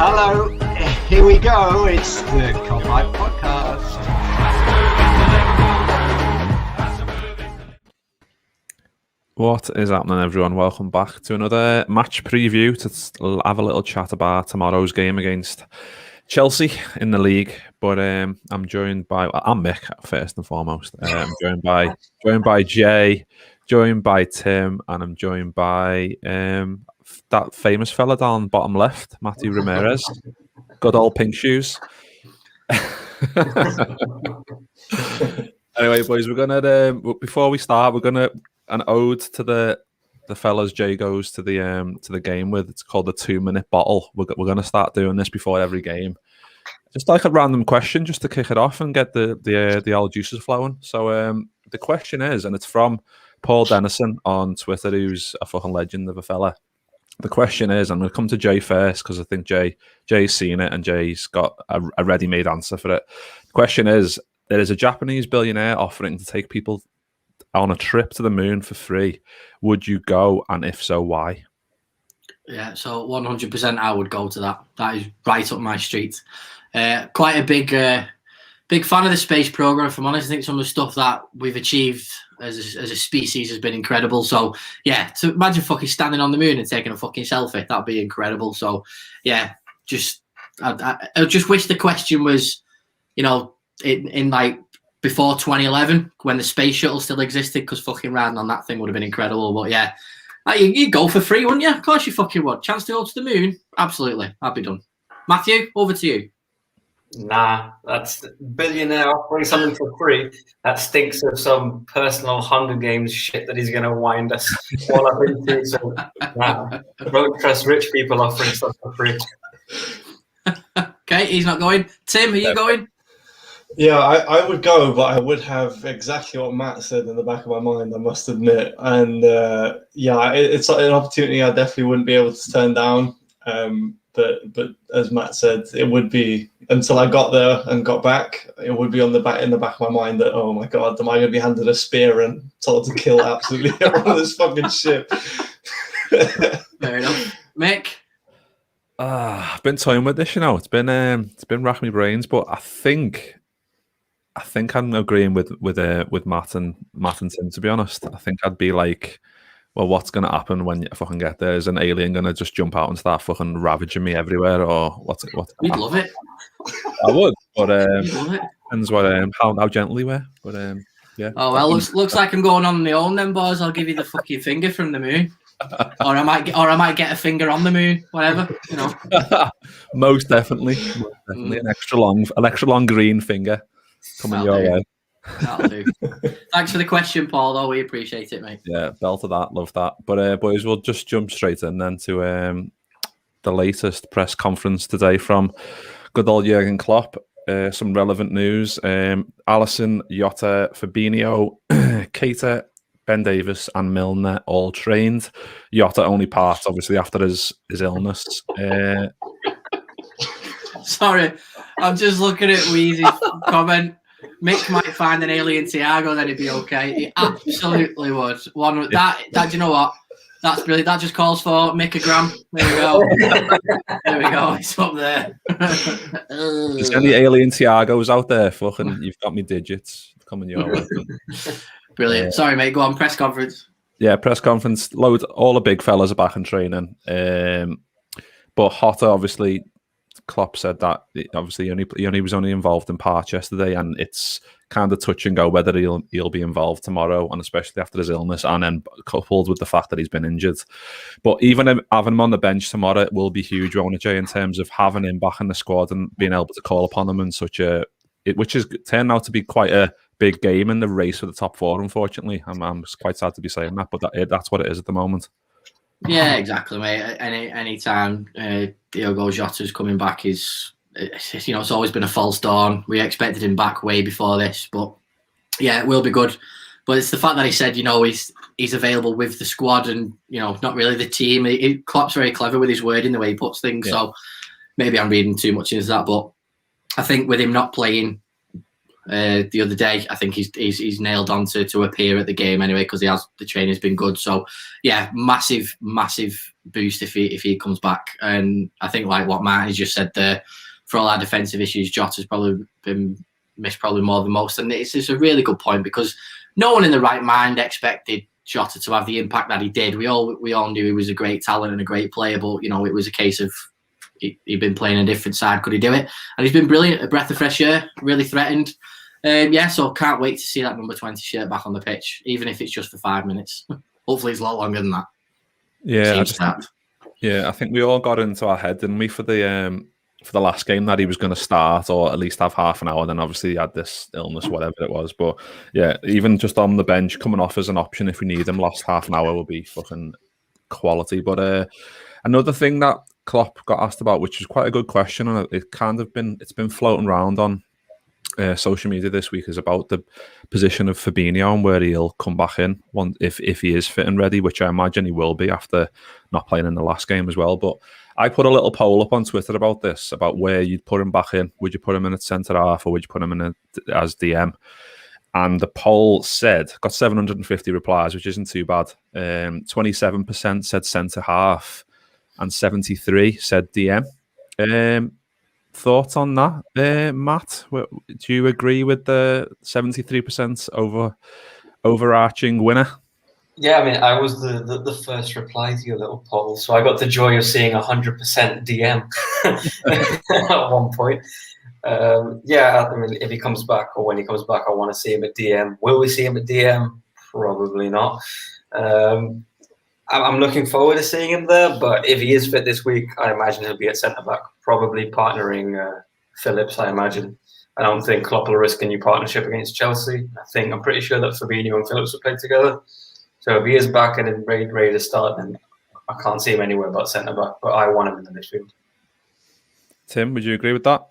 Hello, here we go. It's the Cop Life Podcast. What is happening, everyone? Welcome back to another match preview to have a little chat about tomorrow's game against Chelsea in the league. But I'm joined by I'm Mick first and foremost. I'm joined by Jay, joined by Tim, and I'm joined by that famous fella down bottom left, Matthew Ramirez. Good old pink shoes. Anyway, boys, we're gonna before we start, we're gonna an ode to the fellas Jay goes to the game with. It's called the 2-minute bottle. We're gonna start doing this before every game. Just like a random question, just to kick it off and get the old juices flowing. So the question is, and it's from Paul Dennison on Twitter, who's a fucking legend of a fella. The question is, I'm going to come to Jay first because I think Jay's seen it and Jay's got a ready-made answer for it. The question is, there is a Japanese billionaire offering to take people on a trip to the moon for free. Would you go? And if so, why? Yeah, so 100% I would go to that. That is right up my street. Quite a big fan of the space program, if I'm honest. I think some of the stuff that we've achieved as a species has been incredible. So yeah, to imagine fucking standing on the moon and taking a fucking selfie, that'd be incredible. So yeah, I just wish the question was, you know, in like before 2011 when the space shuttle still existed, because fucking riding on that thing would have been incredible. But yeah, you'd go for free, wouldn't you? Of course you fucking would. Chance to go to the moon? Absolutely. I'd be done. Matthew, over to you. Nah, that's billionaire offering something for free. That stinks of some personal Hunger Games shit that he's going to wind us all up into. So, nah, don't trust rich people offering stuff for free. Okay, he's not going. Tim, are you going? Yeah, I would go, but I would have exactly what Matt said in the back of my mind, I must admit. And yeah, it's an opportunity I definitely wouldn't be able to turn down. But as Matt said, it would be, until I got there and got back, it would be in the back of my mind that, oh my God, am I going to be handed a spear and told to kill absolutely everyone on this fucking ship? Fair enough. Mick? I've been toying with this, you know. It's been racking my brains, but I think I'm agreeing with Matt and Tim, to be honest. I think I'd be like, well, what's going to happen when you fucking get there? Is an alien going to just jump out and start fucking ravaging me everywhere? Or what's We'd love it. I would, but depends what how gently we're. But yeah. Oh well, looks like I'm going on my own then, boys. I'll give you the fucking finger from the moon, or I might get a finger on the moon, whatever, you know. Most definitely, an extra long green finger coming your way. That'll do. Thanks for the question, Paul, though. We appreciate it, mate. Yeah, belt of that, love that. But boys, we'll just jump straight in then to the latest press conference today from good old Jurgen Klopp. Some relevant news. Alisson, Jota, Fabinho, Keita, Ben Davies and Milner all trained. Jota only part, obviously, after his illness. Sorry, I'm just looking at Weezy's comment. Mick might find an alien Thiago, then he'd be okay. He absolutely would. That you know what? That's brilliant. That just calls for Mickogram. There we go. There we go. It's up there. There's any alien Thiagos out there? Fucking, you've got me digits coming your way. Brilliant. Sorry, mate. Go on. Press conference. Yeah, press conference. All the big fellas are back in training. But Jota, obviously, Klopp said that obviously he was only involved in parts yesterday, and it's kind of touch and go whether he'll be involved tomorrow, and especially after his illness, and then coupled with the fact that he's been injured. But even having him on the bench tomorrow, it will be huge, won't it, Jay, in terms of having him back in the squad and being able to call upon him in which has turned out to be quite a big game in the race for the top four. Unfortunately, I'm quite sad to be saying that, but that's what it is at the moment. Yeah, exactly, mate. Any time Diogo Jota's coming back it's always been a false dawn. We expected him back way before this, but yeah, it will be good. But it's the fact that he said, he's available with the squad and not really the team. Klopp's very clever with his wording, the way he puts things. Yeah. So maybe I'm reading too much into that, but I think with him not playing the other day, I think he's nailed on to appear at the game anyway, because the training's been good. So yeah, massive boost if he comes back. And I think like what Martin just said there, for all our defensive issues, Jota's probably been missed probably more than most. And it's a really good point because no one in the right mind expected Jota to have the impact that he did. We all knew he was a great talent and a great player, but it was a case of he'd been playing a different side. Could he do it? And he's been brilliant, a breath of fresh air, really threatened. So can't wait to see that number 20 shirt back on the pitch, even if it's just for 5 minutes. Hopefully it's a lot longer than that. I think we all got into our head, didn't we, for the last game that he was going to start or at least have half an hour. Then obviously he had this illness, whatever it was. But yeah, even just on the bench, coming off as an option if we need him, last half an hour will be fucking quality. But another thing that Klopp got asked about, which is quite a good question, and it's been floating around on social media this week, is about the position of Fabinho and where he'll come back in if he is fit and ready, which I imagine he will be after not playing in the last game as well. But I put a little poll up on Twitter about this, about where you'd put him back in. Would you put him in at centre half or would you put him in as DM? And the poll got 750 replies, which isn't too bad. 27% said centre half and 73 said DM. Thoughts on that, Matt? Do you agree with the 73% overarching winner? Yeah, I mean, I was the first reply to your little poll, so I got the joy of seeing 100% DM at one point. I mean, if he comes back or when he comes back, I want to see him at DM. Will we see him at DM? Probably not. I'm looking forward to seeing him there, but if he is fit this week, I imagine he'll be at centre-back, probably partnering Phillips, I imagine. I don't think Klopp will risk a new partnership against Chelsea. I'm pretty sure that Fabinho and Phillips will play together. So if he is back and ready to start, then I can't see him anywhere but centre-back, but I want him in the midfield. Tim, would you agree with that?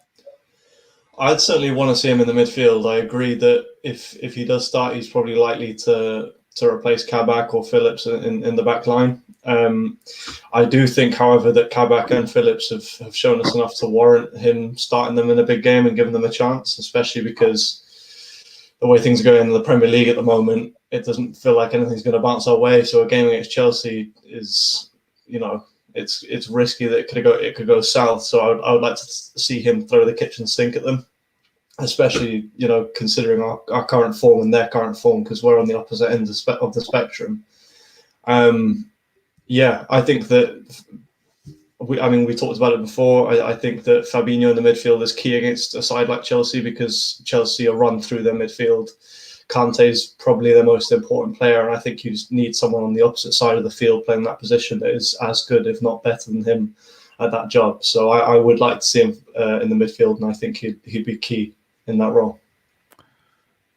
I'd certainly want to see him in the midfield. I agree that if he does start, he's probably likely to replace Kabak or Phillips in the back line. I do think, however, that Kabak and Phillips have shown us enough to warrant him starting them in a big game and giving them a chance, especially because the way things are going in the Premier League at the moment, it doesn't feel like anything's going to bounce our way. So a game against Chelsea is, it's risky that it could go south. So I would like to see him throw the kitchen sink at them, especially, considering our current form and their current form, because we're on the opposite end of the spectrum. I think that we talked about it before. I think that Fabinho in the midfield is key against a side like Chelsea, because Chelsea are run through their midfield. Kante's probably their most important player, and I think you just need someone on the opposite side of the field playing that position that is as good, if not better than him at that job. So I would like to see him in the midfield, and I think he'd be key in that role.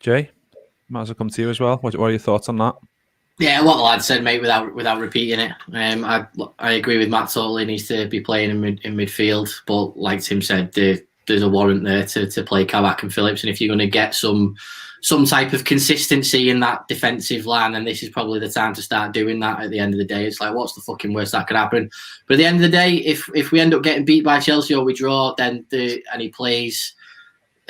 Jay, might as well come to you as well. What are your thoughts on that? Yeah, what the lad said, mate, without repeating it. I agree with Matt totally. Needs to be playing in midfield, but like Tim said, there's a warrant there to play Kabak and Phillips, and if you're going to get some type of consistency in that defensive line, then this is probably the time to start doing that. At the end of the day, it's like, what's the fucking worst that could happen? But at the end of the day, if we end up getting beat by Chelsea or we draw, then and he plays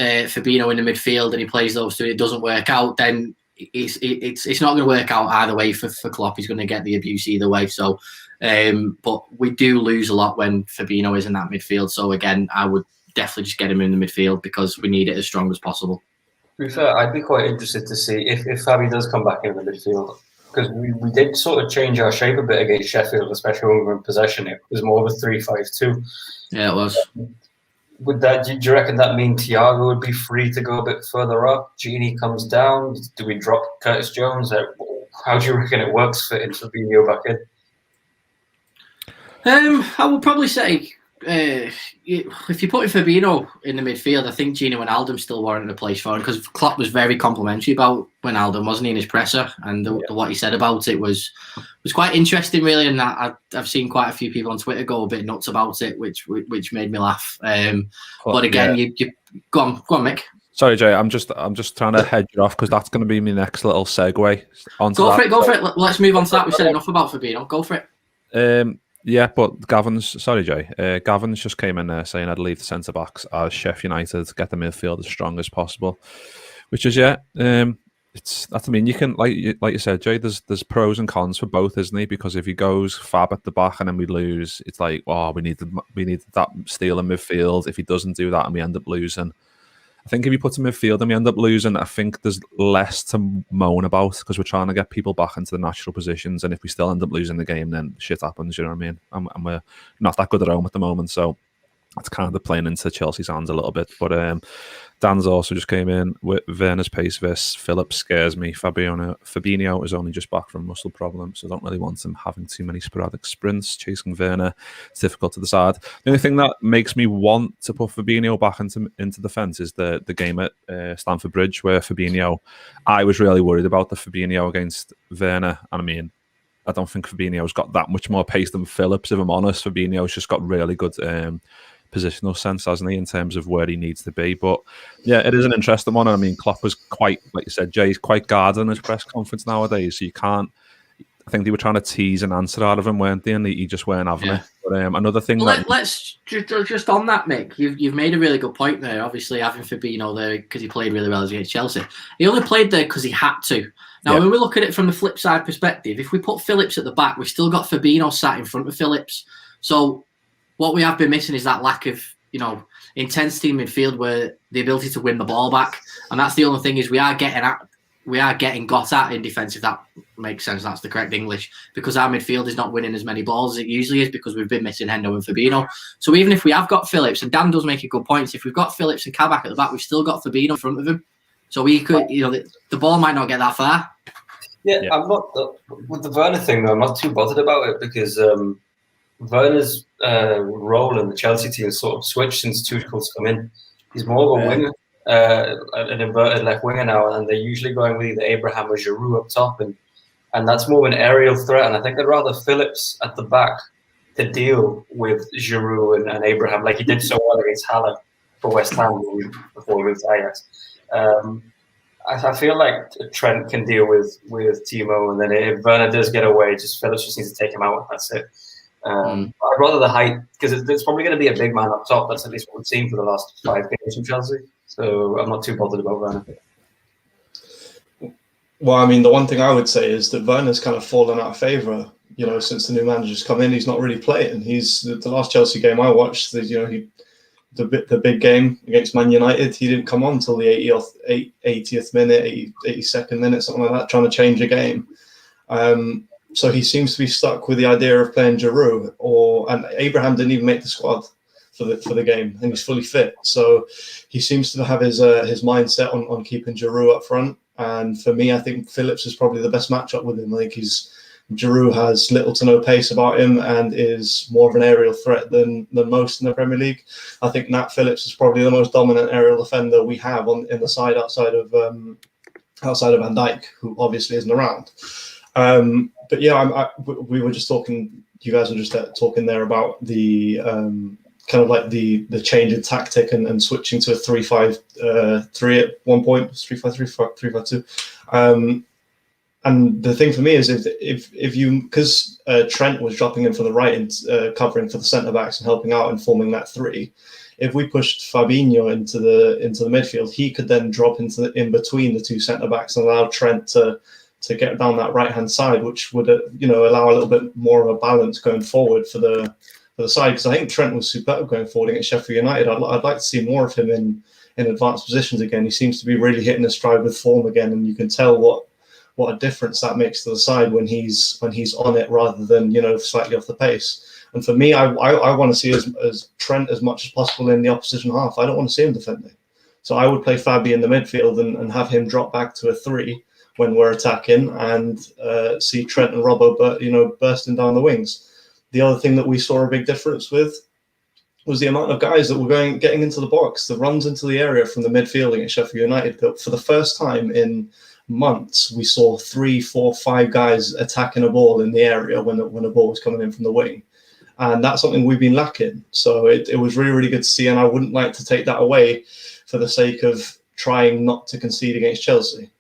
Fabinho in the midfield and he plays those two, it doesn't work out, then it's not going to work out either way for Klopp. He's going to get the abuse either way. So, but we do lose a lot when Fabinho is in that midfield. So again, I would definitely just get him in the midfield because we need it as strong as possible. To be fair, I'd be quite interested to see if Fabi does come back in the midfield, because we did sort of change our shape a bit against Sheffield, especially when we were in possession. It was more of a 3-5-2. Yeah, it was. Would that? Do you reckon that mean Thiago would be free to go a bit further up? Gini comes down. Do we drop Curtis Jones? How do you reckon it works for Fabinho back in? I would probably say if you put Fabinho in the midfield, I think Gino Wijnaldum still warranted a place for him, because Klopp was very complimentary about Wijnaldum, wasn't he, in his presser, and what he said about it was quite interesting, really. And I've seen quite a few people on Twitter go a bit nuts about it, which made me laugh. But again, you go on, Mick. Sorry, Jay. I'm just trying to head you off because that's going to be my next little segue. Go for it. Let's move on to that. We've said enough about Fabinho. Go for it. Yeah, but Gavin's just came in there saying I'd leave the centre backs as Sheffield United, get the midfield as strong as possible, which is That's. I mean, you can like you said, Jay. There's pros and cons for both, isn't he? Because if he goes Fab at the back and then we lose, it's like, oh, we need that steal in midfield. If he doesn't do that and we end up losing, I think if you put him in midfield and we end up losing, I think there's less to moan about because we're trying to get people back into the natural positions. And if we still end up losing the game, then shit happens. You know what I mean? And we're not that good at home at the moment, so that's kind of playing into Chelsea's hands a little bit. But Dan's also just came in with Werner's pace versus Phillips scares me. Fabinho is only just back from muscle problems, so I don't really want him having too many sporadic sprints. Chasing Werner, it's difficult to decide. The only thing that makes me want to put Fabinho back into defence is the game at Stamford Bridge where Fabinho, I was really worried about the Fabinho against Werner. And I mean, I don't think Fabinho's got that much more pace than Phillips, if I'm honest. Fabinho's just got really good positional sense, hasn't he, in terms of where he needs to be. But yeah, it is an interesting one. I mean, Klopp was quite, like you said, Jay's quite guarded in his press conference nowadays, so you can't. I think they were trying to tease an answer out of him, weren't they? And he just weren't having it. But another thing. Let's just on that, Mick. You've made a really good point there. Obviously, having Fabinho there because he played really well against Chelsea. He only played there because he had to. Now, when we look at it from the flip side perspective, if we put Phillips at the back, we've still got Fabinho sat in front of Phillips. So what we have been missing is that lack of, intensity in midfield, where the ability to win the ball back, and that's the only thing is we are getting got at in defence, if that makes sense. That's the correct English, because our midfield is not winning as many balls as it usually is because we've been missing Hendo and Fabinho. So even if we have got Phillips, and Dan does make a good point, if we've got Phillips and Kabak at the back, we've still got Fabinho in front of him. So we could, the ball might not get that far. Yeah, I'm not with the Werner thing though. I'm not too bothered about it because Werner's role in the Chelsea team sort of switched since Tuchel's come in. He's more of a winger, an inverted left winger now, and they're usually going with either Abraham or Giroud up top, and that's more of an aerial threat. And I think I'd rather Phillips at the back to deal with Giroud and Abraham, like he did so well against Haller for West Ham before he went to Ajax. I feel like Trent can deal with Timo, and then if Werner does get away, Phillips just needs to take him out. That's it. I'd rather the height, because it's probably going to be a big man up top. That's at least what we've seen for the last 5 games from Chelsea. So I'm not too bothered about Werner. Well, I mean, the one thing I would say is that Werner's kind of fallen out of favour. Since the new manager's come in, he's not really playing. He's the last Chelsea game I watched. The big game against Man United, he didn't come on until the 80th minute, 82nd minute, something like that, trying to change a game. So he seems to be stuck with the idea of playing Giroud, and Abraham didn't even make the squad for the game, and he's fully fit. So he seems to have his mindset on keeping Giroud up front. And for me, I think Phillips is probably the best matchup with him. I think Giroud has little to no pace about him and is more of an aerial threat than most in the Premier League. I think Nat Phillips is probably the most dominant aerial defender we have in the side outside of Van Dijk, who obviously isn't around. But yeah, we were just talking. You guys were just talking there about the kind of like the change in tactic and switching to a 3-5-3 at one point, 3-5-3, 3-5-2. And the thing for me is if you, because Trent was dropping in for the right and covering for the centre backs and helping out and forming that 3. If we pushed Fabinho into the midfield, he could then drop in between the 2 centre backs and allow Trent to get down that right hand side, which would allow a little bit more of a balance going forward for the side. Because I think Trent was superb going forward against Sheffield United. I'd like to see more of him in advanced positions again. He seems to be really hitting his stride with form again, and you can tell what a difference that makes to the side when he's on it rather than slightly off the pace. And for me, I want to see as Trent as much as possible in the opposition half. I don't want to see him defending, so I would play Fabi in the midfield and have him drop back to a 3 when we're attacking, and see Trent and Robbo bursting down the wings. The other thing that we saw a big difference with was the amount of guys that were getting into the box, the runs into the area from the midfield against Sheffield United. But for the first time in months, we saw 3, 4, 5 guys attacking a ball in the area when a ball was coming in from the wing. And that's something we've been lacking. So it was really, really good to see. And I wouldn't like to take that away for the sake of trying not to concede against Chelsea.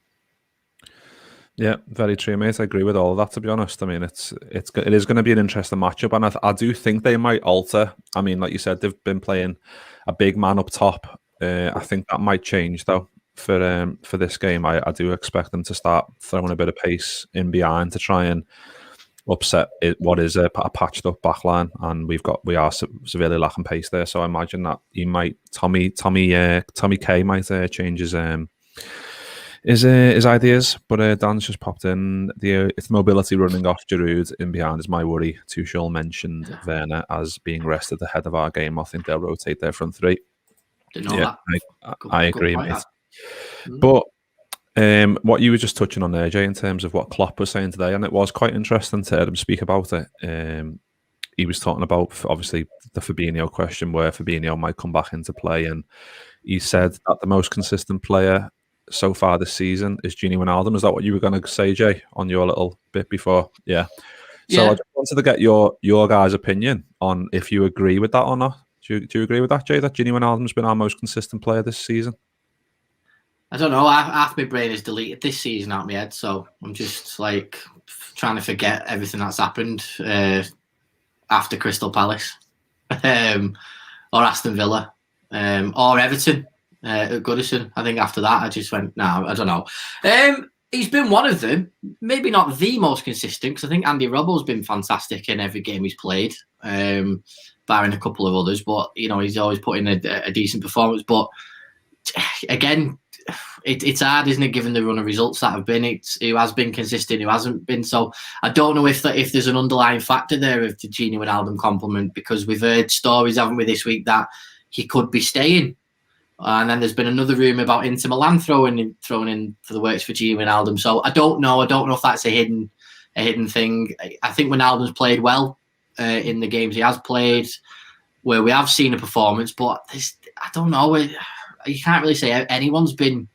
Yeah, very true, mate. I agree with all of that, to be honest. I mean, it is going to be an interesting matchup, and I do think they might alter. I mean, like you said, they've been playing a big man up top. I think that might change, though. for this game. I do expect them to start throwing a bit of pace in behind to try and upset what is a patched up backline, and we are severely lacking pace there. So I imagine that he might Tommy K might change his ideas. But Dan's just popped in it's mobility running off Giroud in behind is my worry. Tuchel mentioned Werner as being rested ahead of our game. I think they'll rotate their front three. Didn't know that. I agree, mate. But what you were just touching on there, Jay, in terms of what Klopp was saying today, and it was quite interesting to hear him speak about it. He was talking about, obviously, the Fabinho question, where Fabinho might come back into play, and he said that the most consistent player so far this season is Gini Wijnaldum. Is that what you were going to say, Jay, on your little bit before? Yeah. So I just wanted to get your guys' opinion on if you agree with that or not. Do you agree with that, Jay, that Gini Wijnaldum's been our most consistent player this season? I don't know. Half my brain is deleted this season out of my head, so I'm just like trying to forget everything that's happened after Crystal Palace, or Aston Villa, or Everton at Goodison. I think after that, I just went, no, I don't know. He's been one of them, maybe not the most consistent, because I think Andy Robbo's been fantastic in every game he's played, barring a couple of others. But he's always put in a decent performance. But again, it's hard, isn't it, given the run of results that have been? Who has been consistent, who hasn't been. So I don't know if there's an underlying factor there of the Gini Wijnaldum compliment, because we've heard stories, haven't we, this week that he could be staying. And then there's been another rumour about Inter Milan throwing in for the works for Gini Wijnaldum. So I don't know. I don't know if that's a hidden thing. I think Wijnaldum's played well in the games he has played, where we have seen a performance. But I don't know. You can't really say anyone's been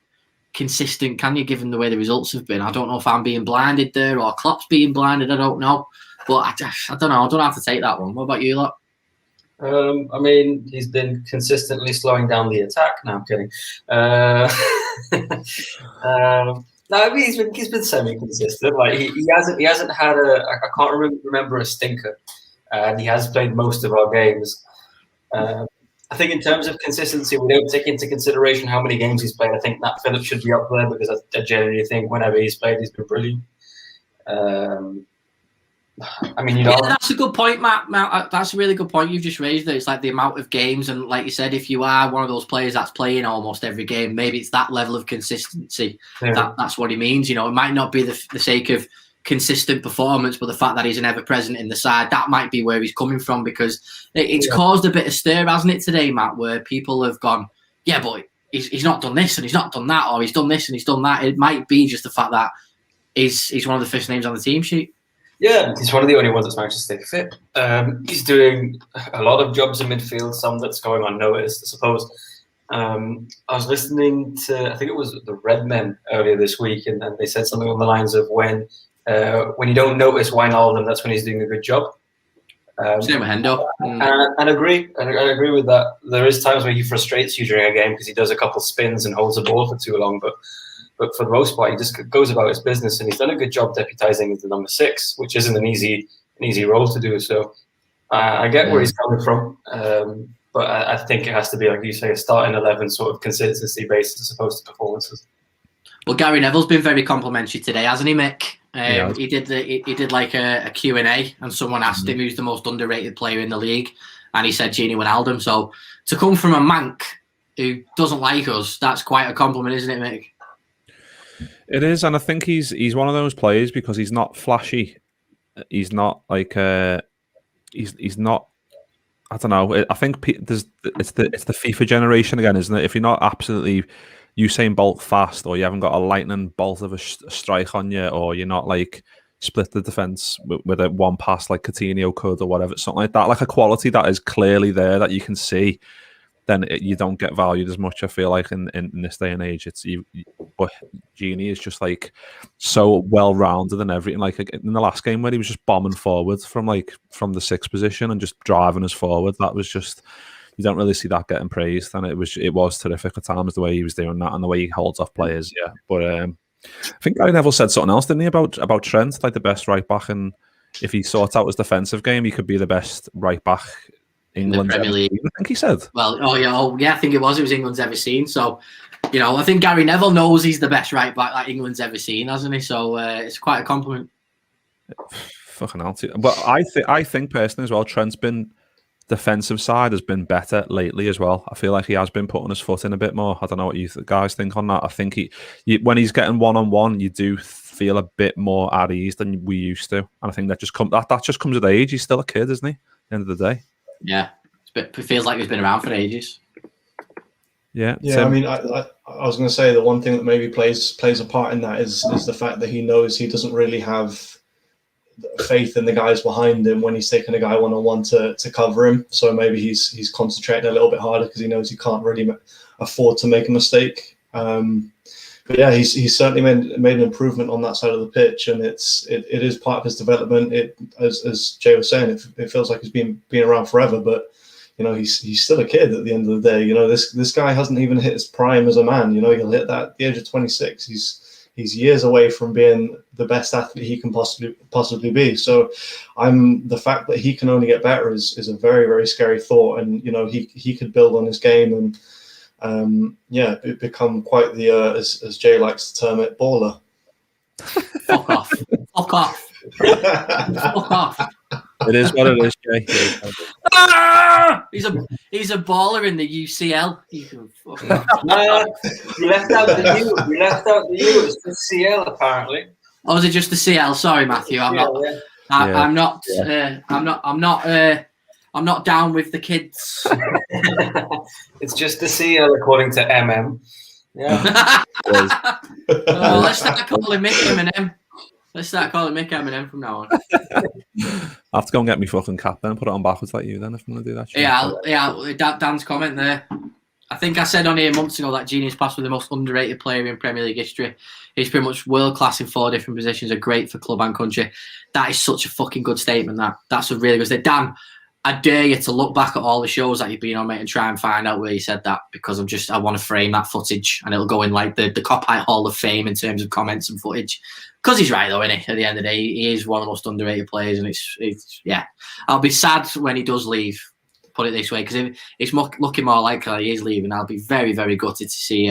consistent, can you, given the way the results have been? I don't know if I'm being blinded there or Klopp's being blinded. I don't know. But I don't know. I don't have to take that one. What about you lot? I mean, he's been consistently slowing down the attack. No, I'm kidding. No, I mean, he's been semi-consistent. Like he hasn't had I can't remember a stinker, and he has played most of our games. I think in terms of consistency, we don't take into consideration how many games he's played. I think Nat Phillips should be up there, because I genuinely think whenever he's played, he's been brilliant. I mean, that's a good point, Matt. That's a really good point you've just raised there. It's like the amount of games, and like you said, if you are one of those players that's playing almost every game, maybe it's that level of consistency. Yeah. That's what he means. It might not be the sake of consistent performance, but the fact that he's an ever-present in the side, that might be where he's coming from, because it's caused a bit of stir, hasn't it, today, Matt, where people have gone, yeah, but he's not done this and he's not done that, or he's done this and he's done that. It might be just the fact that he's one of the first names on the team sheet. Yeah, he's one of the only ones that's managed to stay fit. He's doing a lot of jobs in midfield, some that's going unnoticed, I suppose. I was listening to, I think it was the Red Men earlier this week, and they said something on the lines of when you don't notice Wijnaldum, that's when he's doing a good job. Same with Hendo. And agree with that. There is times where he frustrates you during a game because he does a couple spins and holds the ball for too long, but for the most part, he just goes about his business, and he's done a good job deputising as the number 6, which isn't an easy role to do. So I get where he's coming from, but I think it has to be, like you say, a starting 11 sort of consistency basis as opposed to performances. Well, Gary Neville's been very complimentary today, hasn't he, Mick? He did like a Q&A, and someone asked him who's the most underrated player in the league, and he said Gini Wijnaldum. So to come from a Manc who doesn't like us, that's quite a compliment, isn't it, Mick? It is, and I think he's one of those players because he's not flashy. He's not like he's not. I don't know. I think it's the FIFA generation again, isn't it? If you're not absolutely Usain Bolt fast, or you haven't got a lightning bolt of a strike on you, or you're not like split the defense with a one pass like Coutinho could, or whatever, something like that, like a quality that is clearly there that you can see, then you don't get valued as much. I feel like in this day and age, but Gini is just like so well rounded and everything. Like in the last game where he was just bombing forward from the 6th position and just driving us forward, that was just, you don't really see that getting praised, and it was terrific at times the way he was doing that and the way he holds off players. Yeah, but I think Gary Neville said something else, didn't he, about Trent, like the best right back, and if he sorts out his defensive game, he could be the best right back England's Premier ever League. seen, I think he said. Well, I think it was England's ever seen. So, I think Gary Neville knows he's the best right back that England's ever seen, hasn't he? So it's quite a compliment. Fucking hell. But I think personally as well, Trent's been defensive side has been better lately as well. I feel like he has been putting his foot in a bit more. I don't know what you guys think on that. I think when he's getting one-on-one, you do feel a bit more at ease than we used to. And I think that just comes with age. He's still a kid, isn't he? At the end of the day. Yeah, it feels like he's been around for ages. Yeah. I mean, I was going to say the one thing that maybe plays a part in that is the fact that he knows he doesn't really have faith in the guys behind him when he's taking a guy one-on-one to cover him. So maybe he's concentrating a little bit harder because he knows he can't really afford to make a mistake. But yeah, he's certainly made an improvement on that side of the pitch, and it is part of his development. As Jay was saying, it feels like he's been around forever, but he's still a kid at the end of the day. This guy hasn't even hit his prime as a man. He'll hit that at the age of 26. He's years away from being the best athlete he can possibly be. So the fact that he can only get better is a very, very scary thought. And, he could build on his game and, become quite the, as Jay likes to term it, baller. Fuck off. Fuck off. Fuck off. It is what it is, Jay. He's a baller in the UCL. You can fuck off. You left out the U. You left out the U. It's the CL apparently. Oh, is it just the CL? Sorry, Matthew. I'm not down with the kids. It's just the CL according to MM. Yeah. Let's start calling Mick Eminem. Let's start calling Mick Eminem from now on. I have to go and get me fucking cap then and put it on backwards like you then if I'm going to do that. Yeah, Dan's comment there. I think I said on here months ago that Genius Pass was the most underrated player in Premier League history. He's pretty much world class in 4 different positions, are great for club and country. That is such a fucking good statement. That's a really good statement. Dan, I dare you to look back at all the shows that you've been on, mate, and try and find out where you said that, because I want to frame that footage and it'll go in like the Copite Hall of Fame in terms of comments and footage. Because he's right, though, isn't he? At the end of the day, he is one of the most underrated players, and it's I'll be sad when he does leave. Put it this way, because it's looking more likely he is leaving. I'll be very, very gutted to see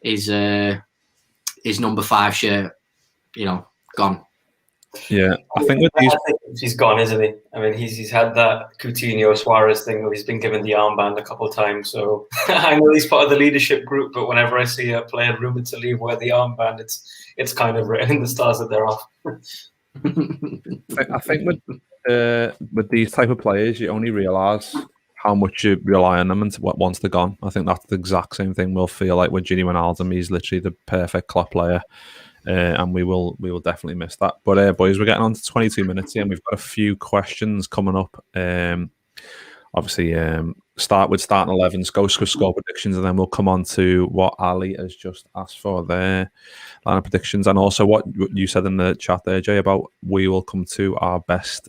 his number 5 shirt, gone. Yeah, I think he's gone, isn't he? I mean, he's had that Coutinho Suarez thing where he's been given the armband a couple of times. So I know he's part of the leadership group, but whenever I see a player rumored to leave wear the armband, it's kind of written in the stars that they're off. I think with these type of players, you only realise how much you rely on them and once they're gone. I think that's the exact same thing we'll feel like with Gini Wijnaldum. He's literally the perfect club player. And we will definitely miss that. But boys, we're getting on to 22 minutes here, and we've got a few questions coming up. Obviously, start with starting 11s, go score predictions, and then we'll come on to what Ali has just asked for their line of predictions, and also what you said in the chat there, Jay, about we will come to our best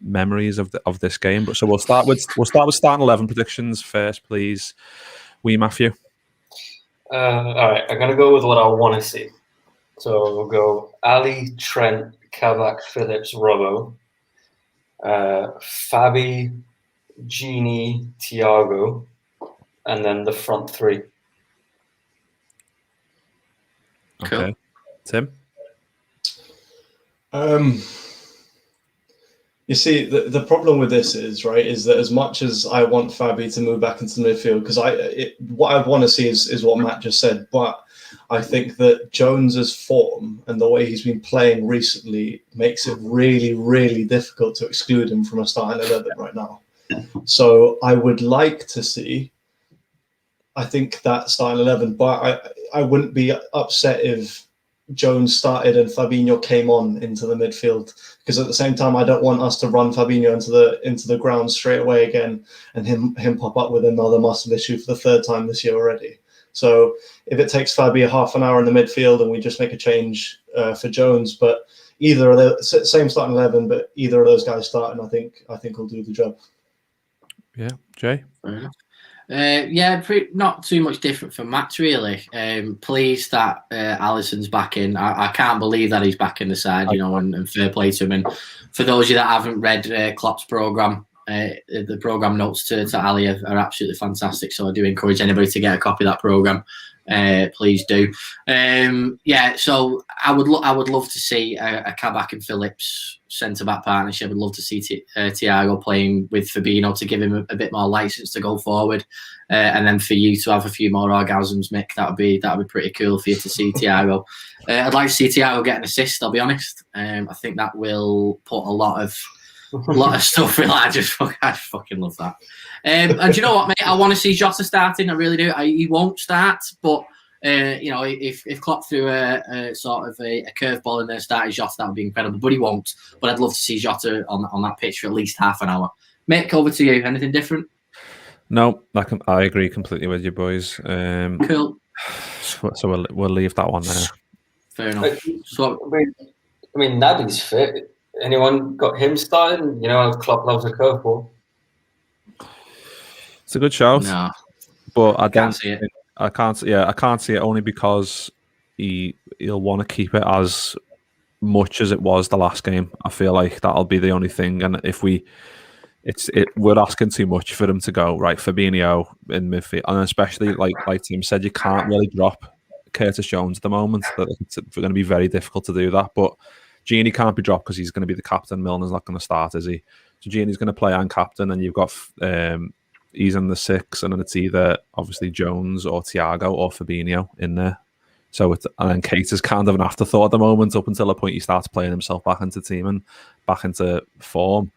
memories of this game. But so we'll start with starting 11 predictions first, please. Matthew. All right, I'm gonna go with what I want to see. So we'll go Ali, Trent, Kabak, Phillips, Robbo, Fabi, Gini, Thiago, and then the front 3. Okay. Tim? You see, the problem with this is that as much as I want Fabi to move back into the midfield, because what I want to see is what Matt just said, but I think that Jones's form and the way he's been playing recently makes it really, really difficult to exclude him from a starting 11 right now. So I would like to see, I think, that starting 11, but I wouldn't be upset if Jones started and Fabinho came on into the midfield, because at the same time I don't want us to run Fabinho into the ground straight away again and him pop up with another muscle issue for the 3rd time this year already. So if it takes Fabi a half an hour in the midfield and we just make a change for Jones, but either of the same starting 11, but either of those guys starting, I think will do the job. Yeah, Jay. Not too much different from Matt, really. Pleased that Alisson's back in. I can't believe that he's back in the side, and fair play to him. And for those of you that haven't read Klopp's programme, The program notes to Ali are absolutely fantastic. So I do encourage anybody to get a copy of that program. Please do. So I would love to see a Kabak and Phillips centre back partnership. I'd love to see Thiago playing with Fabinho to give him a bit more license to go forward, and then for you to have a few more orgasms, Mick. That would be pretty cool for you to see Thiago. I'd like to see Thiago get an assist. I'll be honest. I think that will put a lot of stuff in. I just fucking love that. And you know what, mate? I want to see Jota starting. I really do. He won't start, but if Klopp threw a sort of a curveball in there, started Jota, that would be incredible. But he won't. But I'd love to see Jota on that pitch for at least half an hour. Mick, over to you. Anything different? No, I agree completely with you, boys. Cool. So we'll leave that one there. Fair enough. So, I mean, Naby's fit. Anyone got him starting? Klopp loves a curveball. It's a good shout. No, but I can't see it. I can't see it only because he'll want to keep it as much as it was the last game. I feel like that'll be the only thing. And if we're asking too much for him to go right. Fabinho in midfield, and especially like Tim said, you can't really drop Curtis Jones at the moment. It's going to be very difficult to do that. But Gini can't be dropped because he's going to be the captain. Milner's not going to start, is he? So Gini's going to play and captain, and you've got he's in the 6, and then it's either obviously Jones or Thiago or Fabinho in there. So and then Keita's kind of an afterthought at the moment up until the point he starts playing himself back into team and back into form.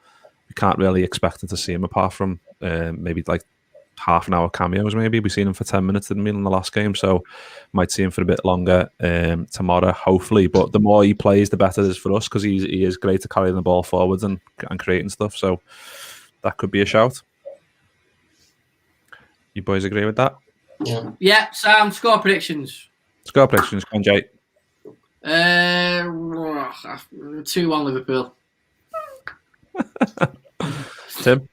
We can't really expect to see him apart from maybe like half an hour cameos. Maybe we've seen him for 10 minutes in the last game, so might see him for a bit longer tomorrow, hopefully. But the more he plays, the better it is for us because he is great at carrying the ball forwards and creating stuff. So that could be a shout. You boys agree with that? Yeah. Sam, score predictions. Score predictions, come on, Jay. 2-1 Liverpool. Tim?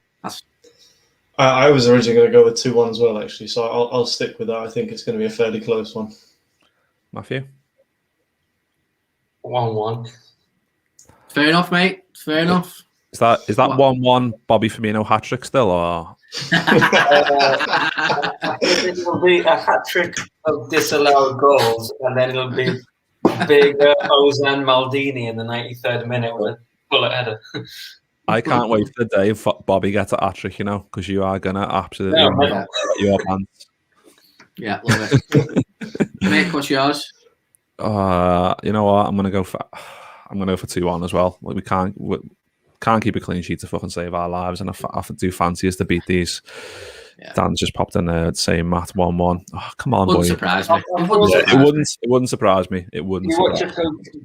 I was originally going to go with 2-1 as well, actually. So I'll stick with that. I think it's going to be a fairly close one. Matthew? 1-1. Fair enough, mate. Fair enough. Is that 1-1 Bobby Firmino hat trick still, or? It'll be a hat trick of disallowed goals, and then it'll be big Ozan Maldini in the 93rd minute with a bullet header. I can't wait for the day Bobby gets a hat trick, because you are gonna absolutely your pants. Yeah, love it. Mick, what's yours? You know what? I'm gonna go for 2-1 as well. We can't keep a clean sheet to fucking save our lives, and I do fancy us to beat these. Yeah. Dan's just popped in there saying Matt 1-1. Oh, come on, boy! Surprise me. It wouldn't surprise me. It wouldn't. You want to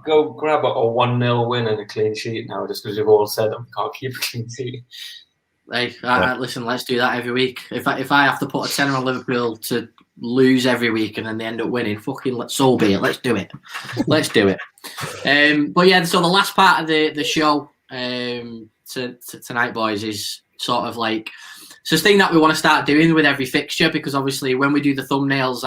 go grab a 1-0 win and a clean sheet now, just because you've all said that we can't keep a clean sheet. Hey, listen, let's do that every week. If I have to put a tenner on Liverpool to lose every week and then they end up winning, so be it. Let's do it. Let's do it. But yeah, so the last part of the show tonight, boys, is sort of like it's this thing that we want to start doing with every fixture, because obviously when we do the thumbnails,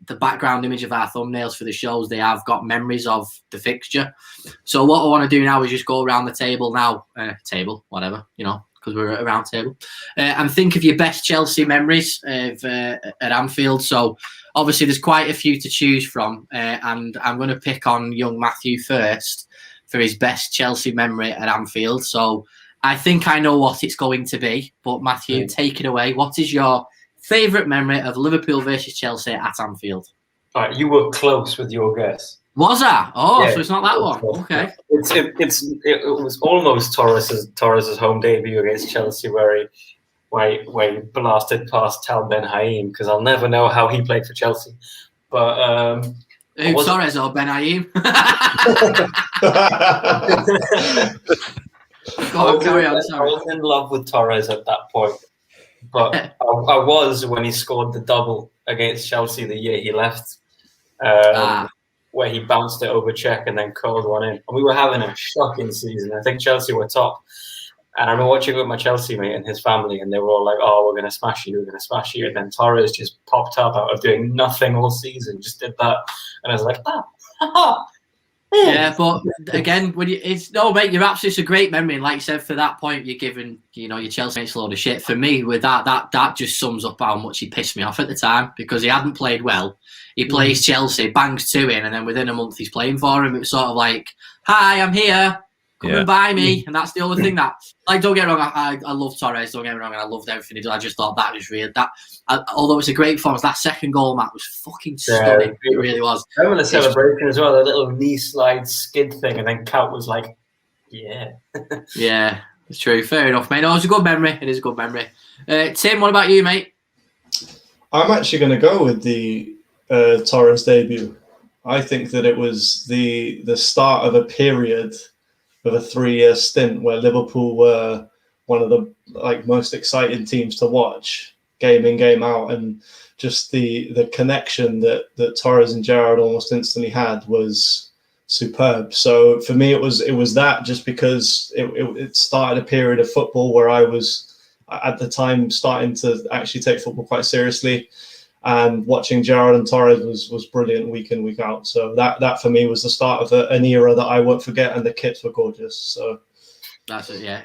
the background image of our thumbnails for the shows, they have got memories of the fixture. So what I want to do now is just go around the table now, because we're at a round table, and think of your best Chelsea memories at Anfield. So obviously there's quite a few to choose from, and I'm going to pick on young Matthew first for his best Chelsea memory at Anfield. So I think I know what it's going to be, but Matthew, take it away. What is your favourite memory of Liverpool versus Chelsea at Anfield? All right, you were close with your guess. Was I? Oh, yeah, so it's not that one. Close. Okay. It was almost Torres's home debut against Chelsea, where he blasted past Tal Ben Haim, because I'll never know how he played for Chelsea. But Torres or Ben Haim? I was in love with Torres at that point, but I was when he scored the double against Chelsea the year he left, where he bounced it over Czech and then curled one in. And we were having a shocking season. I think Chelsea were top. And I remember watching it with my Chelsea mate and his family, and they were all like, "Oh, we're going to smash you, we're going to smash you." And then Torres just popped up out of doing nothing all season, just did that. And I was like, Yeah, but again, when it's no, mate, you're absolutely, it's a great memory, and like you said, for that point, you're giving, your Chelsea mates a load of shit. For me, with that just sums up how much he pissed me off at the time, because he hadn't played well. He plays Chelsea, bangs 2 in, and then within a month he's playing for him. It was sort of like, "Hi, I'm here. Come and buy me." And that's the other thing that, like, don't get me wrong, I love Torres. Don't get me wrong, and I loved everything he did. I just thought that was real. Although it's a great performance, that second goal, Matt, was fucking stunning. It really was. I remember the celebration as well, the little knee slide skid thing, and then Kaut was like, "Yeah." Yeah, it's true. Fair enough, mate. No, it's a good memory. It is a good memory. Tim, what about you, mate? I'm actually going to go with the Torres debut. I think that it was the start of a period of a 3-year stint where Liverpool were one of the most exciting teams to watch, game in, game out, and just the connection that Torres and Gerrard almost instantly had was superb. So for me, it was that, just because it started a period of football where I was at the time starting to actually take football quite seriously, and watching Gerrard and Torres was brilliant week in, week out. So that for me was the start of an era that I won't forget, and the kits were gorgeous. So that's it, yeah.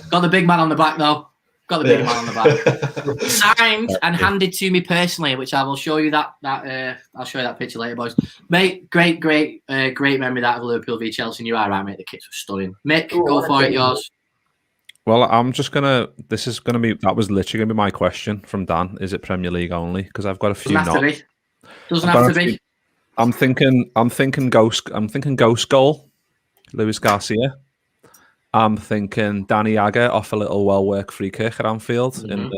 Got the big man on the back, though. Got the big man on the back. Signed and handed to me personally, which I will show you that I'll show you that picture later, boys. Mate, great memory that of Liverpool v Chelsea. And you are right, mate. The kits were stunning. Mick, go for it, yours. Well, I'm just gonna. That was literally gonna be my question from Dan. Is it Premier League only? Because I've got a few. Doesn't have to be. I'm thinking ghost goal, Luis Garcia. I'm thinking Danny Agger off a little well-worked free kick at Anfield in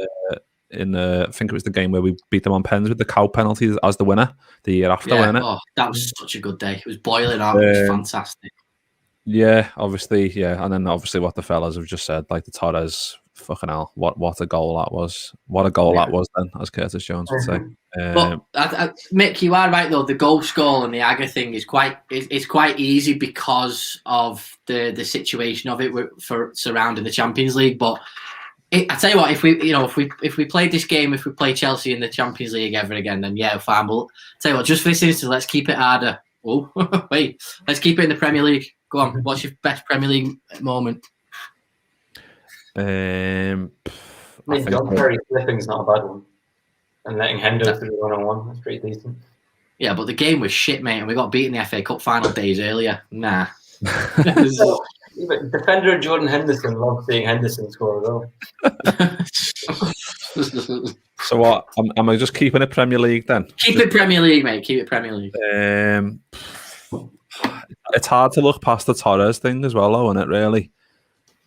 I think it was the game where we beat them on pens with the cow penalty as the winner the year after, wasn't it? Oh, that was such a good day. It was boiling up. It was fantastic. Yeah, obviously, yeah, and then obviously what the fellas have just said, like the Torres, fucking hell, what a goal that was! What a goal that was then, as Curtis Jones would say. But Mick, you are right though. The ghost goal and the Agger thing is quite easy because of the situation of it for surrounding the Champions League. But I tell you what, if we played this game, if we play Chelsea in the Champions League ever again, then yeah, fine. But tell you what, just for this instance, let's keep it harder. Oh, wait, let's keep it in the Premier League. Go on, what's your best Premier League moment? John Terry flipping's not a bad one. And letting Hendo through 1-on-1, that's pretty decent. Yeah, but the game was shit, mate, and we got beaten in the FA Cup final days earlier. Nah. Defender Jordan Henderson loves seeing Henderson score as well. So what? Am I just keeping it Premier League then? Keep it Premier League, mate. Keep it Premier League. It's hard to look past the Torres thing as well, though, isn't it? Really,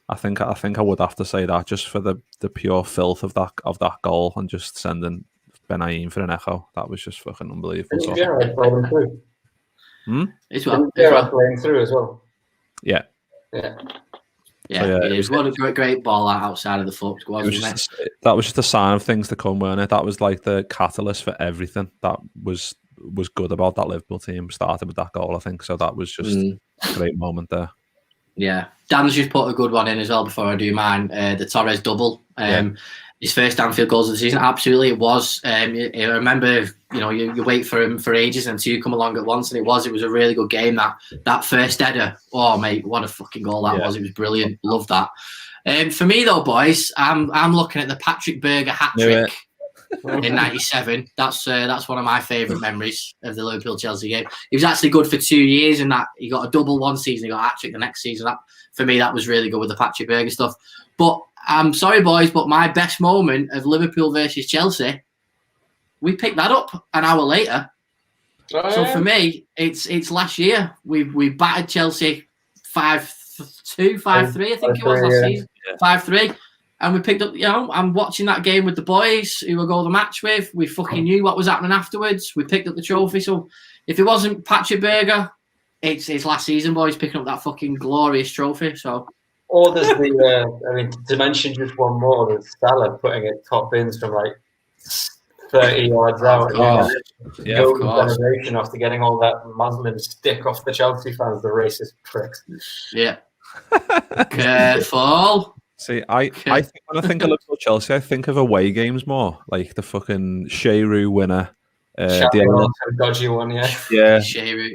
I think I would have to say that, just for the pure filth of that goal, and just sending Benaim for an echo. That was just fucking unbelievable. And Gerrard playing through. Gerrard playing through as well. Yeah. Yeah, it is. What a great ball outside of the foot, wasn't it? That was just a sign of things to come, weren't it? That was like the catalyst for everything that was good about that Liverpool team. Started with that goal, I think. So that was just a great moment there. Yeah, Dan's just put a good one in as well before I do mine. The Torres double. His first Anfield goals of the season. Absolutely, it was. I remember, you wait for him for ages and two come along at once, and it was a really good game. That first header. Oh mate, what a fucking goal that was! It was brilliant. Love that. For me though, boys, I'm looking at the Patrick Berger hat trick in '97. That's one of my favourite memories of the Liverpool Chelsea game. He was actually good for 2 years, and that he got a double one season, he got a hat trick the next season. That for me, that was really good with the Patrick Berger stuff. But I'm sorry, boys, but my best moment of Liverpool versus Chelsea, we picked that up an hour later. So for me, it's last year. We battered Chelsea 5-2, 5-3, I think it was last season. 5-3. And we picked up, I'm watching that game with the boys who we go the match with. We fucking knew what was happening afterwards. We picked up the trophy. So if it wasn't Patrick Berger, it's last season, boys, picking up that fucking glorious trophy. So. Or there's to mention just one more, there's Salah putting it top bins from like 30 yards out. Of course. Celebration after getting all that Muslim stick off the Chelsea fans, the racist pricks. Yeah. Careful. See, I think when I think of Liverpool Chelsea, I think of away games more, like the fucking Shearu winner Xavi a dodgy one, yeah.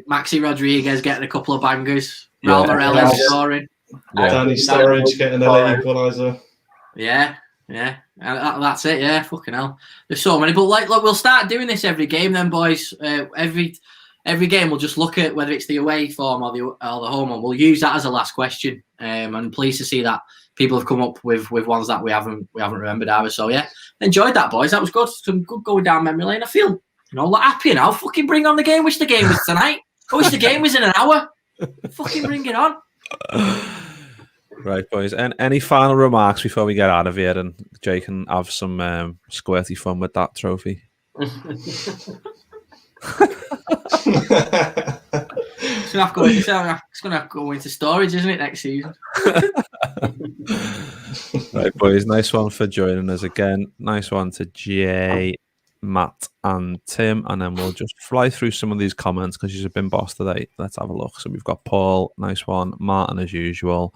Maxi Rodriguez getting a couple of bangers. Yeah. Raul Morales scoring. Yeah. Danny Sturridge getting a late equaliser. Yeah. That's it. Yeah, fucking hell. There's so many, but look, we'll start doing this every game, then, boys. Every game, we'll just look at whether it's the away form or the home one. We'll use that as a last question. I'm pleased to see that people have come up with ones that we haven't remembered either. So yeah, enjoyed that, boys. That was good. Some good going down memory lane. I feel happy now. Fucking bring on the game. Wish the game was tonight. I wish the game was in an hour. Fucking bring it on. Right, boys. And any final remarks before we get out of here, and Jay can have some squirty fun with that trophy? It's gonna have to go into storage, isn't it, next season? Right, boys. Nice one for joining us again. Nice one to Jay, Matt, and Tim. And then we'll just fly through some of these comments because you've been boss today. Let's have a look. So we've got Paul, nice one. Martin, as usual.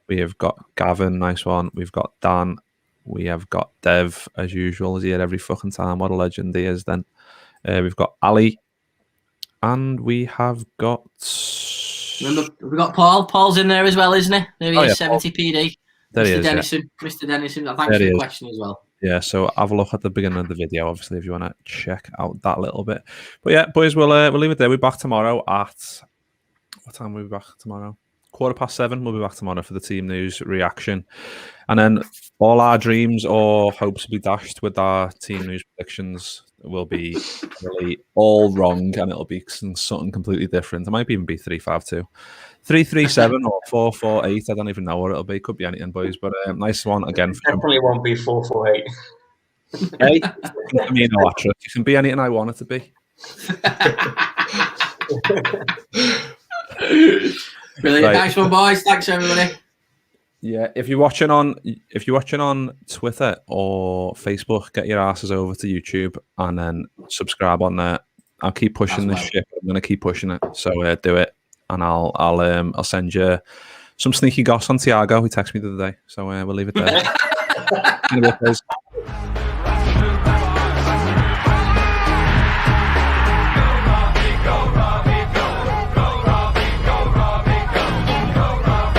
We have got Gavin, nice one. We've got Dan. We have got Dev, as usual. Is here every fucking time. What a legend he is, then. We've got Ali. And we have got... Remember, we've got Paul. Paul's in there as well, isn't he? There he is, 70 PD. There he Mr. is, Dennison. Yeah. Mr. Dennison, thanks for the question as well. Yeah, so have a look at the beginning of the video, obviously, if you want to check out that little bit. But yeah, boys, we'll leave it there. We're back tomorrow at... What time will we be back tomorrow? 7:15. We'll be back tomorrow for the team news reaction. And then all our dreams or hopes will be dashed with our team news predictions will be really all wrong, and it'll be something completely different. It might even be 3-5-2, 3-3-7 or 4-4-8. I don't even know what it'll be. Could be anything, boys. But nice one again. Definitely won't be 4-4-8. Hey, I mean, it can be anything I want it to be. Brilliant. Right. Nice one, boys. Thanks, everybody. Yeah, if you're watching on Twitter or Facebook, get your asses over to YouTube and then subscribe on there. I'll keep pushing this shit. I'm gonna keep pushing it. So do it, and I'll send you some sneaky goss on Thiago. He texted me the other day. So we'll leave it there. Anyway, guys.